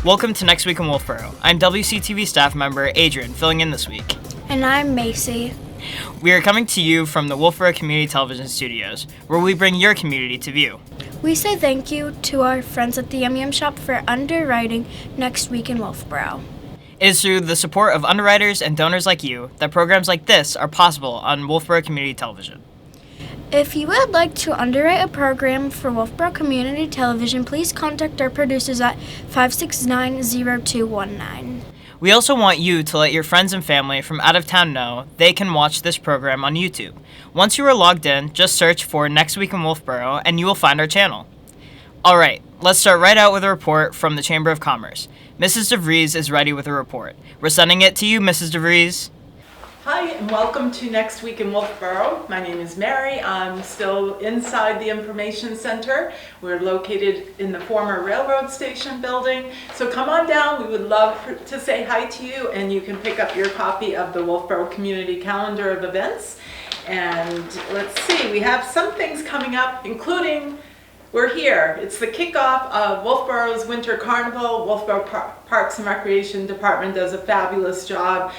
Welcome to Next Week in Wolfeboro. I'm WCTV staff member Adrian, filling in this week. And I'm Macy. We are coming to you from the Wolfeboro Community Television studios, where we bring your community to view. We say thank you to our friends at the Yum Yum Shop for underwriting Next Week in Wolfeboro. It is through the support of underwriters and donors like you that programs like this are possible on Wolfeboro Community Television. If you would like to underwrite a program for Wolfeboro Community Television, please contact our producers at 569-0219. We also want you to let your friends and family from out of town know they can watch this program on YouTube. Once you are logged in, just search for Next Week in Wolfeboro and you will find our channel. All right, let's start right out with a report from the Chamber of Commerce. Mrs. DeVries is ready with a report. We're sending it to you, Mrs. DeVries. Hi, and welcome to Next Week in Wolfeboro. My name is Mary. I'm still inside the Information Center. We're located in the former railroad station building. So come on down. We would love to say hi to you, and you can pick up your copy of the Wolfeboro Community Calendar of Events. And let's see, we have some things coming up, including we're here. It's the kickoff of Wolfeboro's Winter Carnival. Wolfeboro Parks and Recreation Department does a fabulous job.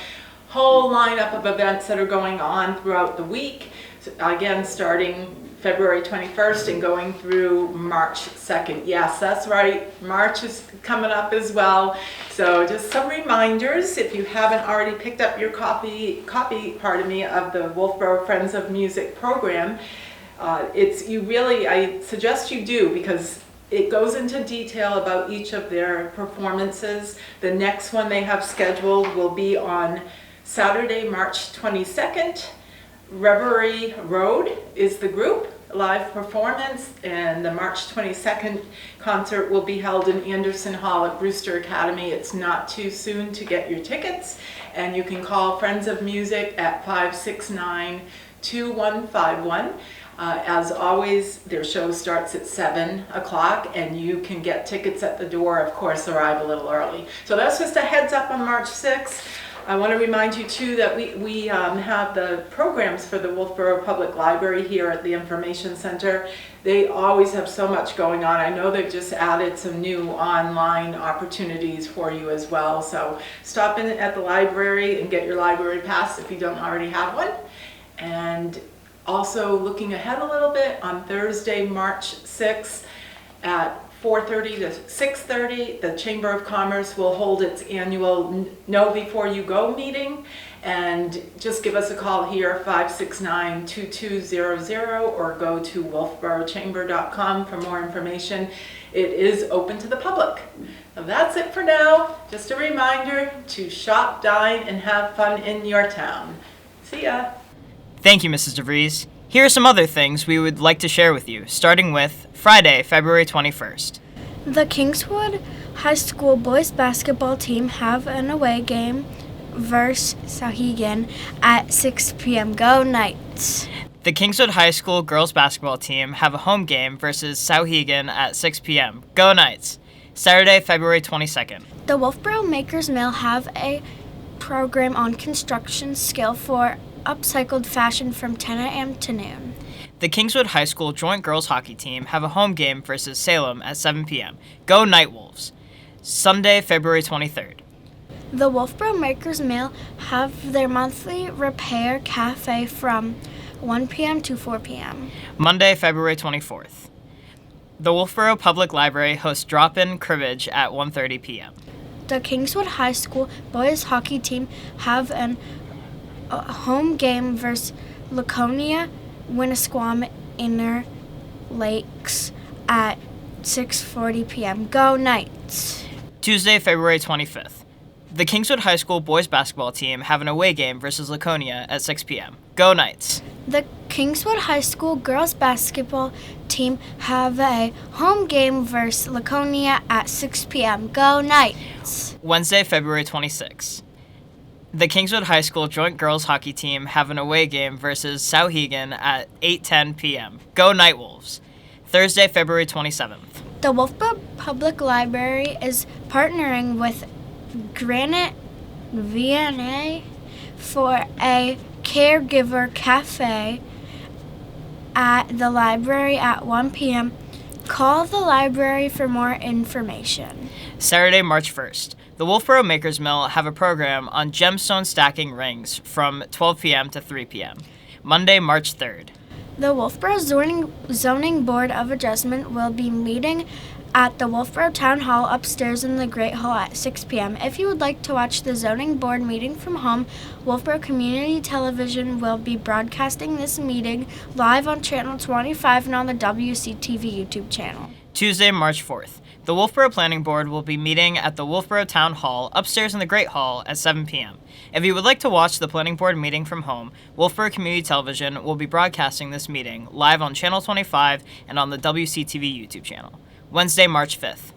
Whole lineup of events that are going on throughout the week. So again, starting February 21st and going through March 2nd. Yes, that's right. March is coming up as well. So just some reminders, if you haven't already picked up your copy of the Wolfeboro Friends of Music program, I suggest you do, because it goes into detail about each of their performances. The next one they have scheduled will be on Saturday, March 22nd. Reverie Road is the group, live performance, and the March 22nd concert will be held in Anderson Hall at Brewster Academy. It's not too soon to get your tickets, and you can call Friends of Music at 569-2151. As always, their show starts at 7 o'clock, and you can get tickets at the door. Of course, arrive a little early. So that's just a heads up on March 6th. I want to remind you too that we have the programs for the Wolfeboro Public Library here at the Information Center. They always have so much going on. I know they've just added some new online opportunities for you as well. So stop in at the library and get your library pass if you don't already have one. And also looking ahead a little bit, on Thursday, March 6th at 4:30 to 6:30, the Chamber of Commerce will hold its annual Know Before You Go meeting, and just give us a call here, 569-2200, or go to wolfeborochamber.com for more information. It is open to the public. So that's it for now. Just a reminder to shop, dine, and have fun in your town. See ya. Thank you, Mrs. DeVries. Here are some other things we would like to share with you, starting with Friday, February 21st. The Kingswood High School boys basketball team have an away game versus Sauhegan at 6 p.m. Go Knights! The Kingswood High School girls basketball team have a home game versus Sauhegan at 6 p.m. Go Knights! Saturday, February 22nd. The Wolfeboro Makers Mill have a program on construction skill for upcycled fashion from 10 a.m. to noon. The Kingswood High School joint girls hockey team have a home game versus Salem at 7 p.m. Go Nightwolves! Sunday, February 23rd. The Wolfeboro Makers Mill have their monthly repair cafe from 1 p.m. to 4 p.m. Monday, February 24th. The Wolfeboro Public Library hosts drop-in cribbage at 1:30 p.m. The Kingswood High School boys hockey team have a home game versus Laconia Winnisquam Inner Lakes at 6:40 p.m. Go Knights! Tuesday, February 25th. The Kingswood High School boys basketball team have an away game versus Laconia at 6 p.m. Go Knights! The Kingswood High School girls basketball team have a home game versus Laconia at 6 p.m. Go Knights! Wednesday, February 26th. The Kingswood High School joint girls hockey team have an away game versus Sauhegan at 8:10 p.m. Go Nightwolves! Thursday, February 27th. The Wolfeboro Public Library is partnering with Granite VNA for a caregiver cafe at the library at 1 p.m. Call the library for more information. Saturday, March 1st. The Wolfeboro Makers Mill have a program on gemstone stacking rings from 12 p.m. to 3 p.m. Monday, March 3rd. The Wolfeboro Zoning Board of Adjustment will be meeting at the Wolfeboro Town Hall upstairs in the Great Hall at 6 p.m. If you would like to watch the zoning board meeting from home, Wolfeboro Community Television will be broadcasting this meeting live on Channel 25 and on the WCTV YouTube channel. Tuesday, March 4th. The Wolfeboro Planning Board will be meeting at the Wolfeboro Town Hall upstairs in the Great Hall at 7 p.m. If you would like to watch the Planning Board meeting from home, Wolfeboro Community Television will be broadcasting this meeting live on Channel 25 and on the WCTV YouTube channel. Wednesday, March 5th.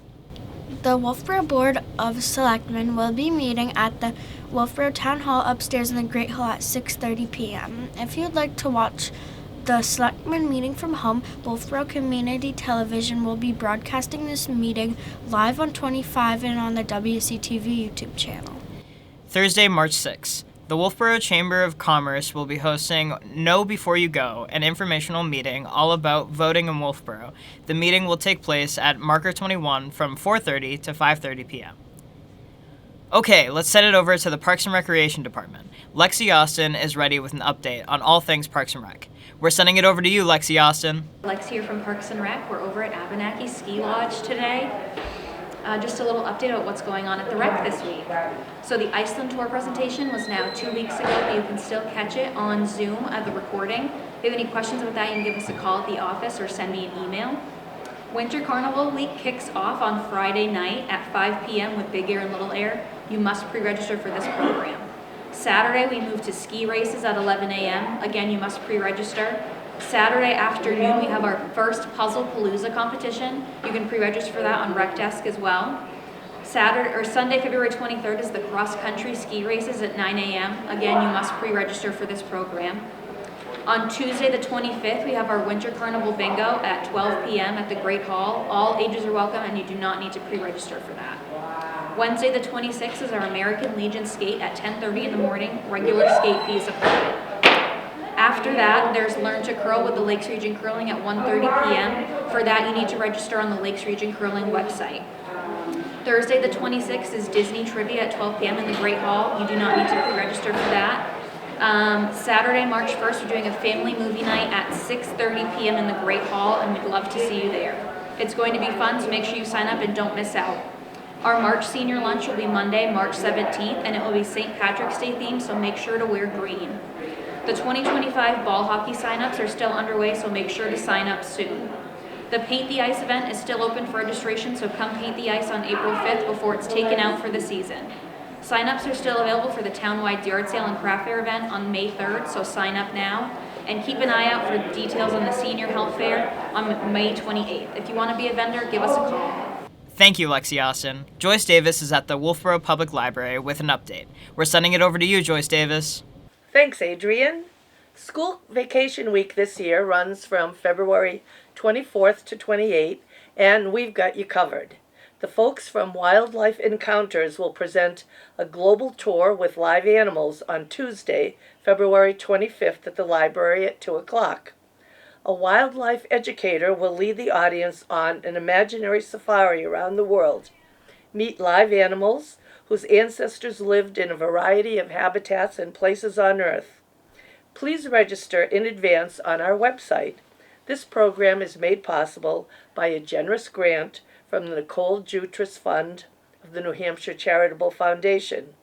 The Wolfeboro Board of Selectmen will be meeting at the Wolfeboro Town Hall upstairs in the Great Hall at 6:30 p.m. If you'd like to watch the Selectmen meeting from home, Wolfeboro Community Television will be broadcasting this meeting live on 25 and on the WCTV YouTube channel. Thursday, March 6th. The Wolfeboro Chamber of Commerce will be hosting Know Before You Go, an informational meeting all about voting in Wolfeboro. The meeting will take place at Marker 21 from 4:30 to 5:30 p.m. Okay, let's send it over to the Parks and Recreation Department. Lexi Austin is ready with an update on all things Parks and Rec. We're sending it over to you, Lexi Austin. Lex here from Parks and Rec. We're over at Abenaki Ski Lodge today. Just a little update about what's going on at the Rec this week. So the Iceland tour presentation was now 2 weeks ago, but you can still catch it on Zoom at the recording. If you have any questions about that, you can give us a call at the office or send me an email. Winter Carnival Week kicks off on Friday night at 5 p.m. with Big Air and Little Air. You must pre-register for this program. Saturday, we move to ski races at 11 a.m. Again, you must pre-register. Saturday afternoon, we have our first Puzzle Palooza competition. You can pre-register for that on Rec Desk as well. Sunday, February 23rd is the cross-country ski races at 9 a.m. Again, you must pre-register for this program. On Tuesday, the 25th, we have our Winter Carnival Bingo at 12 p.m. at the Great Hall. All ages are welcome, and you do not need to pre-register for that. Wednesday, the 26th, is our American Legion Skate at 10:30 in the morning. Regular skate fees apply. After that, there's Learn to Curl with the Lakes Region Curling at 1:30 p.m. For that, you need to register on the Lakes Region Curling website. Thursday, the 26th, is Disney Trivia at 12 p.m. in the Great Hall. You do not need to pre-register for that. Saturday, March 1st, we're doing a family movie night at 6:30 p.m. in the Great Hall, and we'd love to see you there. It's going to be fun, so make sure you sign up and don't miss out. Our March senior lunch will be Monday, March 17th, and it will be St. Patrick's Day themed, so make sure to wear green. The 2025 ball hockey sign-ups are still underway, so make sure to sign up soon. The Paint the Ice event is still open for registration, so come paint the ice on April 5th before it's taken out for the season. Sign-ups are still available for the town-wide yard sale and craft fair event on May 3rd, so sign up now. And keep an eye out for details on the senior health fair on May 28th. If you want to be a vendor, give us a call. Thank you, Lexi Austin. Joyce Davis is at the Wolfeboro Public Library with an update. We're sending it over to you, Joyce Davis. Thanks, Adrian. School vacation week this year runs from February 24th to 28th, and we've got you covered. The folks from Wildlife Encounters will present a global tour with live animals on Tuesday, February 25th at the library at 2 o'clock. A wildlife educator will lead the audience on an imaginary safari around the world. Meet live animals whose ancestors lived in a variety of habitats and places on Earth. Please register in advance on our website. This program is made possible by a generous grant from the Nicole Jutras Fund of the New Hampshire Charitable Foundation.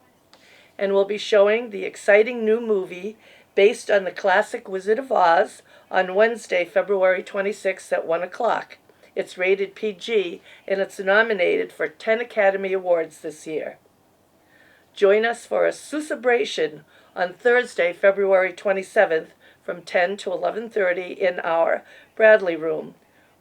And we'll be showing the exciting new movie based on the classic Wizard of Oz on Wednesday, February 26th at 1 o'clock. It's rated PG, and it's nominated for 10 Academy Awards this year. Join us for a Susabration on Thursday, February 27th from 10 to 11:30 in our Bradley Room.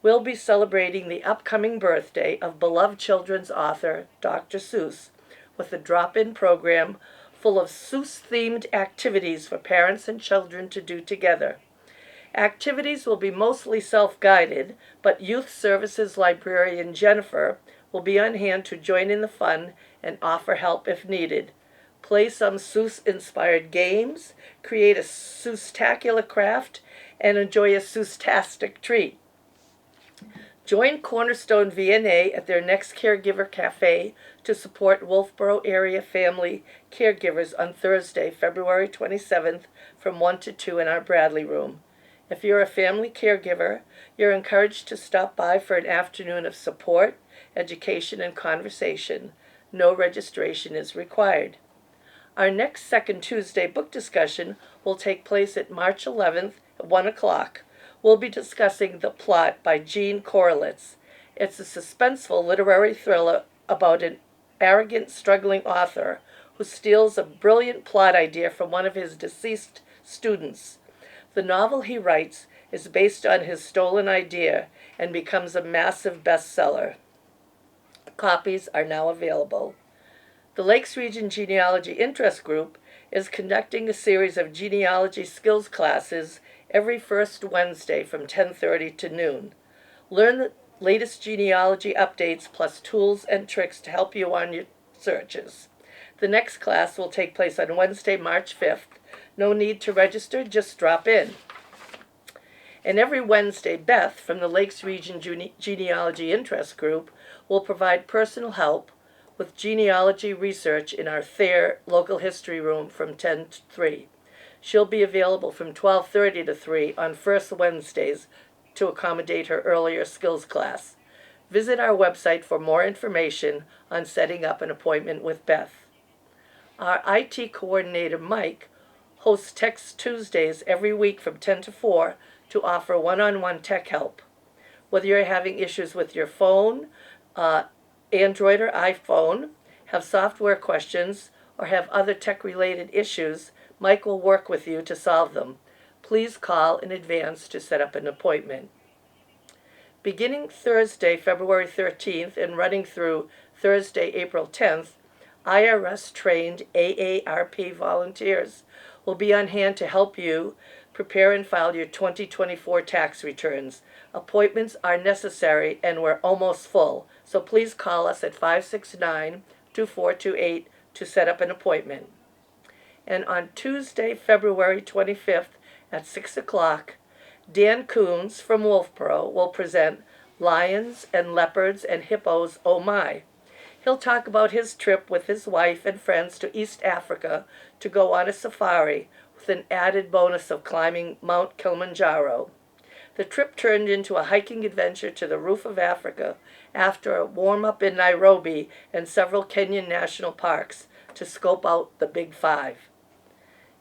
We'll be celebrating the upcoming birthday of beloved children's author, Dr. Seuss, with a drop-in program full of Seuss-themed activities for parents and children to do together. Activities will be mostly self-guided, but Youth Services Librarian Jennifer will be on hand to join in the fun and offer help if needed. Play some Seuss-inspired games, create a Seuss-tacular craft, and enjoy a Seuss-tastic treat. Join Cornerstone VNA at their next Caregiver Cafe to support Wolfeboro area family caregivers on Thursday, February 27th from 1 to 2 in our Bradley room. If you're a family caregiver, you're encouraged to stop by for an afternoon of support, education, and conversation. No registration is required. Our next second Tuesday book discussion will take place at March 11th at 1 o'clock. We'll be discussing The Plot by Jean Korelitz. It's a suspenseful literary thriller about an arrogant, struggling author who steals a brilliant plot idea from one of his deceased students. The novel he writes is based on his stolen idea and becomes a massive bestseller. Copies are now available. The Lakes Region Genealogy Interest Group is conducting a series of genealogy skills classes every first Wednesday from 10:30 to noon. Learn the latest genealogy updates plus tools and tricks to help you on your searches. The next class will take place on Wednesday, March 5th. No need to register, just drop in. And every Wednesday, Beth from the Lakes Region Genealogy Interest Group will provide personal help with genealogy research in our Thayer Local History Room from 10 to 3. She'll be available from 12:30 to 3 on first Wednesdays to accommodate her earlier skills class. Visit our website for more information on setting up an appointment with Beth. Our IT coordinator, Mike, hosts Tech Tuesdays every week from 10 to 4 to offer one-on-one tech help. Whether you're having issues with your phone, Android or iPhone, have software questions, or have other tech-related issues, Mike will work with you to solve them. Please call in advance to set up an appointment. Beginning Thursday, February 13th, and running through Thursday, April 10th, IRS-trained AARP volunteers will be on hand to help you prepare and file your 2024 tax returns. Appointments are necessary and we're almost full, so please call us at 569-2428 to set up an appointment. And on Tuesday, February 25th at 6 o'clock, Dan Coons from Wolfeboro will present Lions and Leopards and Hippos, Oh My. He'll talk about his trip with his wife and friends to East Africa to go on a safari with an added bonus of climbing Mount Kilimanjaro. The trip turned into a hiking adventure to the roof of Africa after a warm-up in Nairobi and several Kenyan national parks to scope out the Big Five.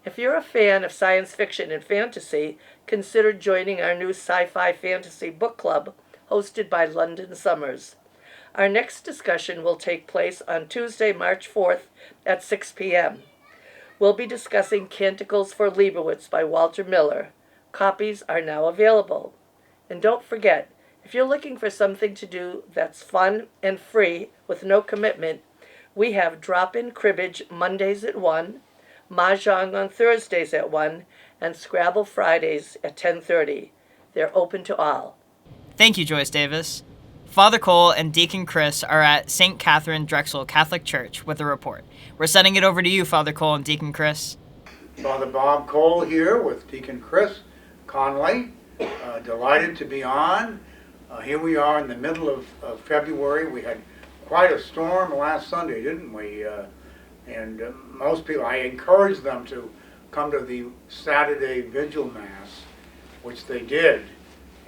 If you're a fan of science fiction and fantasy, consider joining our new sci-fi fantasy book club hosted by London Summers. Our next discussion will take place on Tuesday, March 4th at 6 p.m. We'll be discussing Canticles for Leibowitz by Walter Miller. Copies are now available. And don't forget, if you're looking for something to do that's fun and free with no commitment, we have drop-in cribbage Mondays at 1, Mahjong on Thursdays at 1, and Scrabble Fridays at 10:30. They're open to all. Thank you, Joyce Davis. Father Cole and Deacon Chris are at St. Katherine Drexel Catholic Church with a report. We're sending it over to you, Father Cole and Deacon Chris. Father Bob Cole here with Deacon Chris Conley. Delighted to be on. Here we are in the middle of February. We had quite a storm last Sunday, didn't we? And most people, I encourage them to come to the Saturday Vigil Mass, which they did,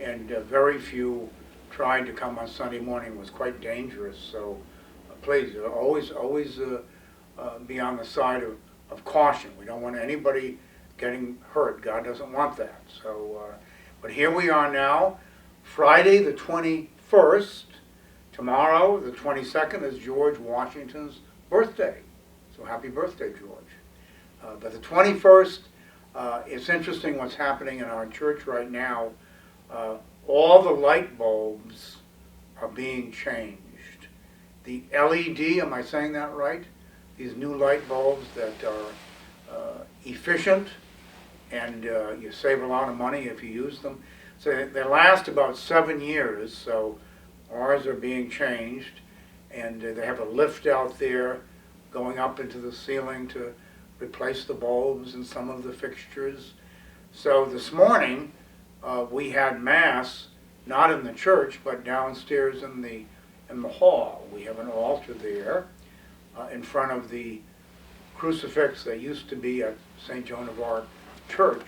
and very few tried to come on Sunday morning. It was quite dangerous, so please always be on the side of caution. We don't want anybody getting hurt. God doesn't want that. So, but here we are now, Friday the 21st. Tomorrow, the 22nd, is George Washington's birthday. So happy birthday, George. But the 21st, it's interesting what's happening in our church right now. All the light bulbs are being changed. The LED, am I saying that right? These new light bulbs that are efficient and you save a lot of money if you use them. So they last about 7 years, so ours are being changed, and they have a lift out there going up into the ceiling to replace the bulbs and some of the fixtures. So this morning we had Mass not in the church, but downstairs in the hall. We have an altar there in front of the crucifix that used to be at St. Joan of Arc Church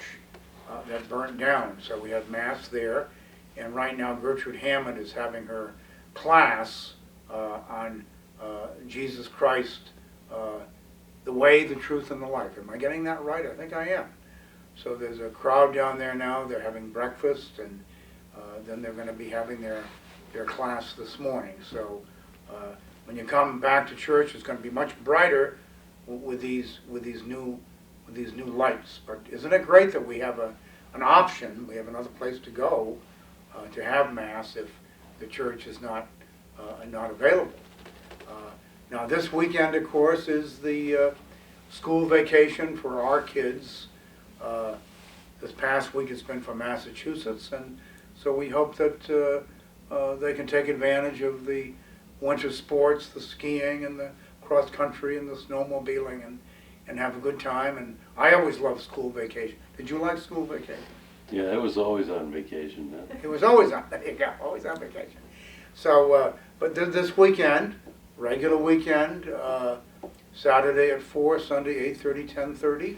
that burnt down. So we have Mass there, and right now Gertrude Hammond is having her class on Jesus Christ, the way, the truth, and the life. Am I getting that right? I think I am. So there's a crowd down there now. They're having breakfast, and then they're going to be having their class this morning. So when you come back to church, it's going to be much brighter with these new lights. But isn't it great that we have an option? We have another place to go to have Mass if the church is not available. Now this weekend, of course, is the school vacation for our kids. This past week it's been for Massachusetts, and so we hope that they can take advantage of the winter sports, the skiing and the cross country and the snowmobiling, and have a good time. And I always love school vacation. Did you like school vacation? Yeah, it was always on vacation. It was always on, yeah, always on vacation. So, but this weekend, regular weekend, Saturday at 4, Sunday 8:30, 10:30,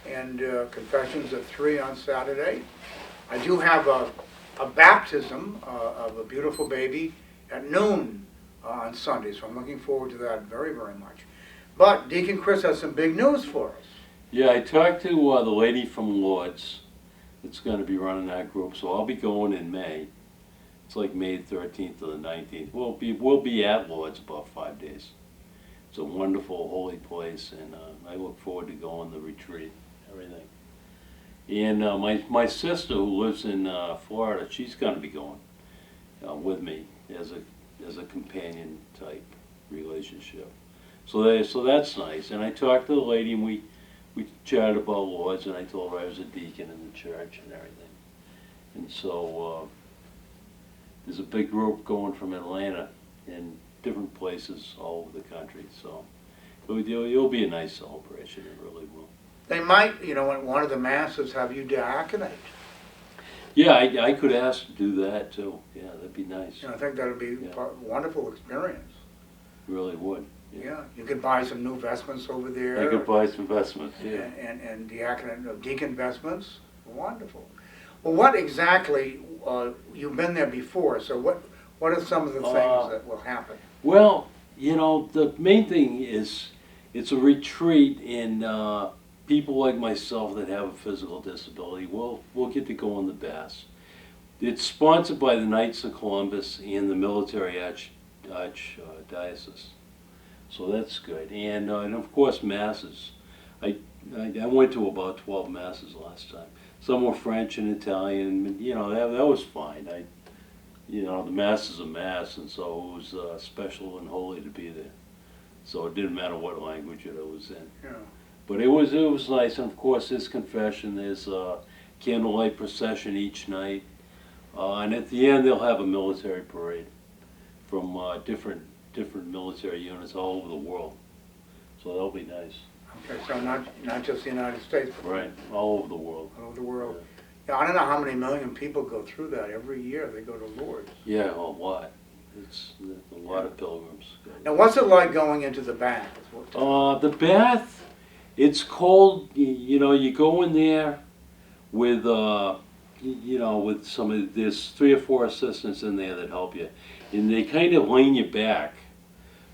and confessions at 3 on Saturday. I do have a baptism of a beautiful baby at noon on Sunday, so I'm looking forward to that very, very much. But Deacon Chris has some big news for us. Yeah, I talked to the lady from Lord's that's going to be running that group, so I'll be going in May. It's like May 13th to the 19th. We'll be at Lord's about 5 days. It's a wonderful, holy place, and I look forward to going the retreat, everything. And my sister, who lives in Florida, she's going to be going with me as a companion type relationship. So that's nice. And I talked to the lady, and we chatted about Lord's, and I told her I was a deacon in the church and everything. And so there's a big group going from Atlanta and different places all over the country. So it'll be a nice celebration. It really will. They might, at one of the masses, have you diaconate. Yeah, I could ask to do that too. Yeah, that'd be nice. I think that would be a wonderful experience. Really would. Yeah, you could buy some new vestments over there. I could buy some vestments, yeah. And deacon vestments. Wonderful. Well, what exactly, you've been there before, so what are some of the things that will happen? Well, the main thing is it's a retreat, and people like myself that have a physical disability, we'll get to go on the Bass. It's sponsored by the Knights of Columbus and the Military Archdiocese. So that's good. And of course, Masses. I went to about 12 Masses last time. Some were French and Italian, and, that was fine. The Mass is a Mass, and so it was special and holy to be there. So it didn't matter what language it was in. Yeah. But it was nice, and of course there's confession, there's a candlelight procession each night, and at the end they'll have a military parade from different military units all over the world. So that'll be nice. Okay, so not just the United States, but right, all over the world. All over the world. Yeah, I don't know how many million people go through that every year. They go to Lourdes. Yeah, a lot. It's a lot of pilgrims. Now, what's it like going into the bath? The bath, it's cold. You go in there with with there's 3 or 4 assistants in there that help you, and they kind of lean you back,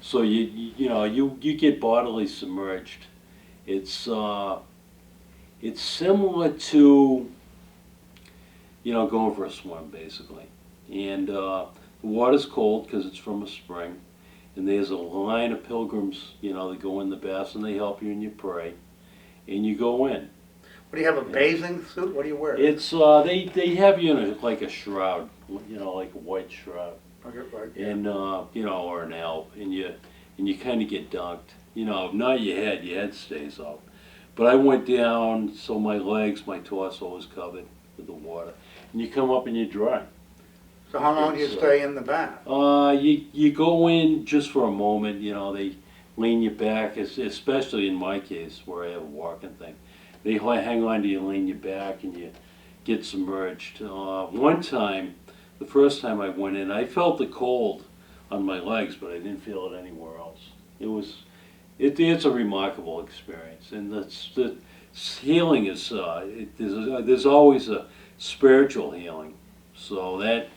so you get bodily submerged. It's similar to going for a swim basically, and the water's cold because it's from a spring, and there's a line of pilgrims that go in the bath, and they help you and you pray, and you go in. What do you have, a bathing suit? What do you wear? It's they have you in like a shroud, like a white shroud, Okay, right, yeah. and or an alb, and you kind of get dunked. Not your head stays out. But I went down, so my legs, my torso was covered with the water, and you come up and you dry. So how long do you stay in the bath? You go in just for a moment. They lean you back, especially in my case where I have a walking thing. They hang on to you, lean you back, and you get submerged. One time, the first time I went in, I felt the cold on my legs, but I didn't feel it anywhere else. It's a remarkable experience, and the healing is there's always a spiritual healing. So that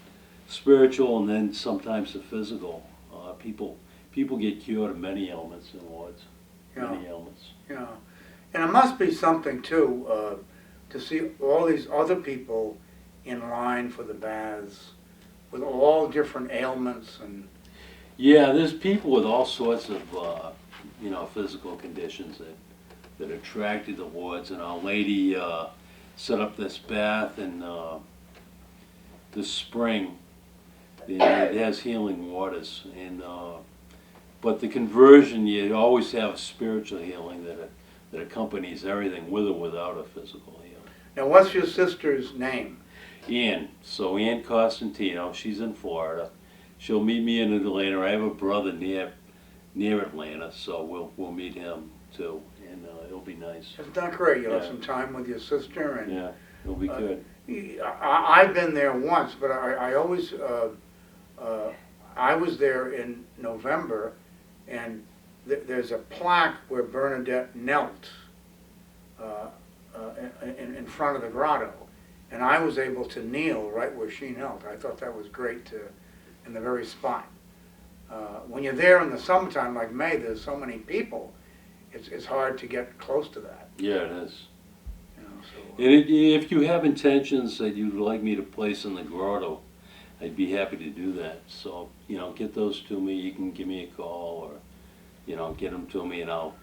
spiritual, and then sometimes the physical. People get cured of many ailments in wards. Many ailments. Yeah, and it must be something too to see all these other people in line for the baths with all different ailments and. Yeah, there's people with all sorts of physical conditions that are attracted to wards, and Our Lady set up this bath in this spring. It has healing waters, and but the conversion, you always have spiritual healing that accompanies everything, with or without a physical healing. Now, what's your sister's name? Ann. So Ann Costantino, she's in Florida. She'll meet me in Atlanta. I have a brother near Atlanta, so we'll meet him too, and it'll be nice. It's not great. You'll have some time with your sister, and yeah, it'll be good. I've been there once, but I always I was there in November, and there's a plaque where Bernadette knelt in front of the grotto, and I was able to kneel right where she knelt. I thought that was great in the very spot. When you're there in the summertime, like May, there's so many people, it's hard to get close to that. Yeah, it is. And if you have intentions that you'd like me to place in the grotto, I'd be happy to do that. So, get those to me. You can give me a call, or, get them to me, and I'll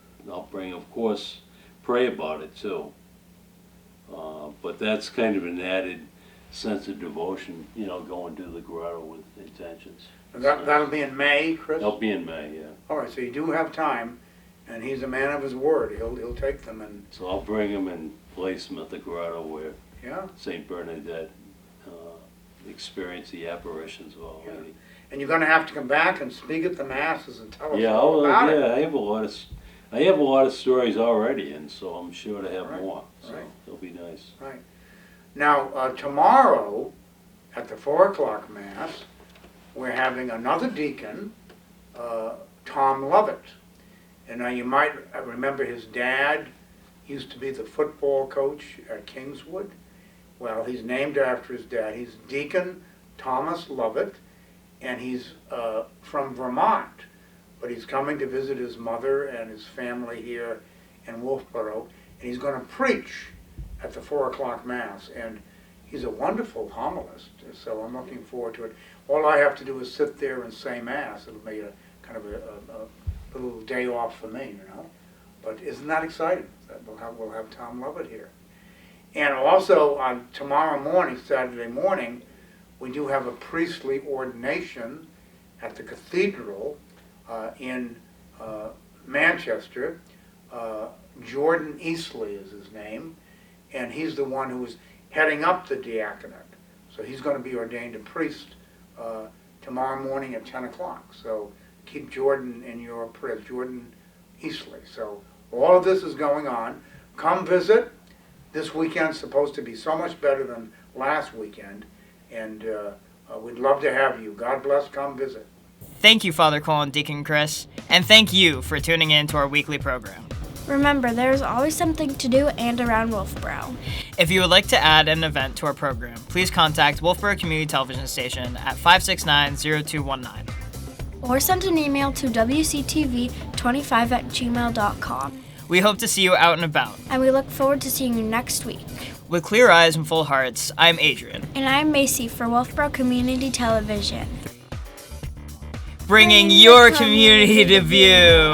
bring, of course, pray about it too. But that's kind of an added sense of devotion, going to the grotto with intentions. That'll be in May, Chris? That'll be in May, yeah. All right, so you do have time, and he's a man of his word. He'll take them and. So I'll bring him and place him at the grotto where Saint Bernadette experienced the apparitions of Our Lady. And you're going to have to come back and speak at the masses and tell us all about it. Yeah, I have a lot of stories already, and so I'm sure to have more. So it'll be nice. Right. Now tomorrow at the 4 o'clock mass, we're having another deacon, Tom Lovett. And now you might remember his dad used to be the football coach at Kingswood. Well, he's named after his dad. He's Deacon Thomas Lovett, and he's from Vermont, but he's coming to visit his mother and his family here in Wolfeboro, and he's going to preach at the 4 o'clock mass, and he's a wonderful homilist, so I'm looking forward to it. All I have to do is sit there and say mass. It'll be a kind of a little day off for me, But isn't that exciting? We'll have Tom Lovett here. And also on tomorrow morning, Saturday morning, we do have a priestly ordination at the cathedral in Manchester. Jordan Eastley is his name, and he's the one who is heading up the diaconate. So he's going to be ordained a priest tomorrow morning at 10 o'clock. So keep Jordan in your prayers, Jordan Eastley. So all of this is going on. Come visit. This weekend's supposed to be so much better than last weekend, and we'd love to have you. God bless. Come visit. Thank you, Father Cole and Deacon Chris, and thank you for tuning in to our weekly program. Remember, there is always something to do and around Wolfeboro. If you would like to add an event to our program, please contact Wolfeboro Community Television Station at 569-0219. Or send an email to wctv25@gmail.com. We hope to see you out and about. And we look forward to seeing you next week. With clear eyes and full hearts, I'm Adrian. And I'm Macy for Wolfeboro Community Television. Bringing your community to view.